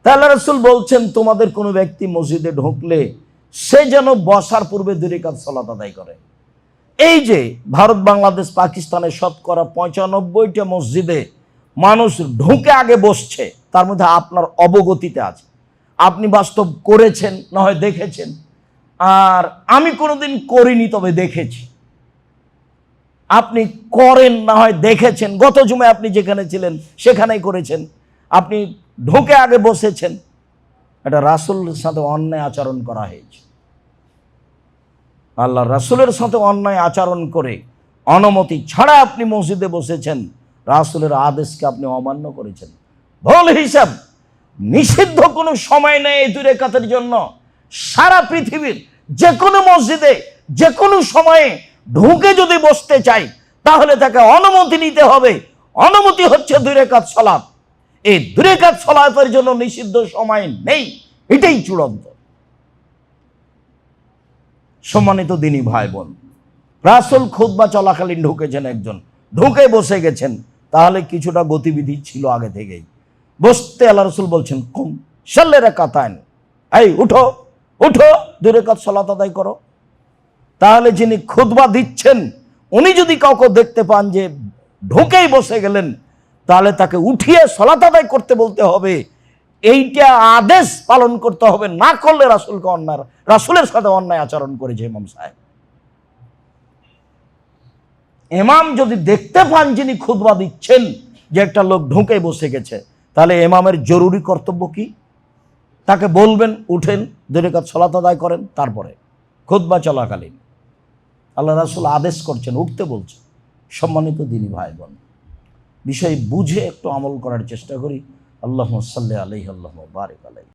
তাহলে রাসূল বলছেন তোমাদের কোনো ব্যক্তি মসজিদে ঢুকলে সে যেন বসার পূর্বে 2 রাকাত সালাত আদায় করে। এই যে ভারত, বাংলাদেশ, পাকিস্তানের শতকরা 95টা মসজিদে মানুষ ঢুকে আগে বসছে, তার মধ্যে আপনার অবগতিতে আছে, আপনি বাস্তব করেছেন না হয় দেখেছেন, আর আমি কোনোদিন করিনি তবে দেখেছি। আপনি করেন না হয় দেখেছেন, গত জুমায় আপনি যেখানে ছিলেন সেখানেই করেছেন, আপনি ঢুকে আগে বসেছেন। এটা রাসূলের সাথে অন্যায় আচরণ করা হয়েছে। আল্লাহ রাসূলের সাথে অন্যায় আচরণ করে অনুমতি ছাড়া আপনি মসজিদে বসেছেন, রাসূলের আদেশকে আপনি অমান্য করেছেন। ভুল হিসাব, নিষিদ্ধ কোনো সময় নেই এই 2 রাকাতের জন্য। সারা পৃথিবীর যে কোনো মসজিদে যে কোনো সময়ে ঢুকে যদি বসতে চাই তাহলে তাকে অনুমতি নিতে হবে। অনুমতি হচ্ছে 2 রাকাত সালাত। এই 2 রাকাত সালাতের জন্য নিষিদ্ধ সময় নেই, এটাই চূড়ান্ত। সম্মানিত দিনী ভাই বোন, রাসূল খুতবা চলাকালীন ঢুকেছেন, একজন ঢুকে বসে গেছেন, তাহলে কিছুটা গতিবিধি ছিল আগে থেকেই। বসতে আল্লাহ রাসূল বলছেন কুম সাল্লি রাকাতাইন, এই উঠো উঠো 2 রাকাত সালাত আদায় করো। তাহলে যিনি খুতবা দিচ্ছেন উনি যদি কাউকে দেখতে পান যে ঢুকেই বসে গেলেন, তাহলে তাকে উঠিয়ে সালাত আদায় করতে বলতে হবে। এইটা আদেশ পালন করতে হবে, না করলে রাসূলকে অন্যায়, রাসূলের সাথে অন্যায় আচরণ করেছে ইমাম সাহেব। ইমাম যদি দেখতে পান যিনি খুতবা দিচ্ছেন যে একটা লোক ঢুকে বসে গেছে, তাহলে ইমামের জরুরি কর্তব্য কি? তাকে বলবেন উঠেন 2 রাকাত সালাত আদায় করেন। তারপরে খুতবা চলাকালীন আল্লাহ রাসূল আদেশ করছেন, উঠতে বলছেন। সম্মানিত দিনী ভাই বোন, বিষয় বুঝে একটু আমল করার চেষ্টা করি। আল্লাহুম্মা সাল্লি আলাইহি আল্লাহুম্মা বারিক আলাইহি।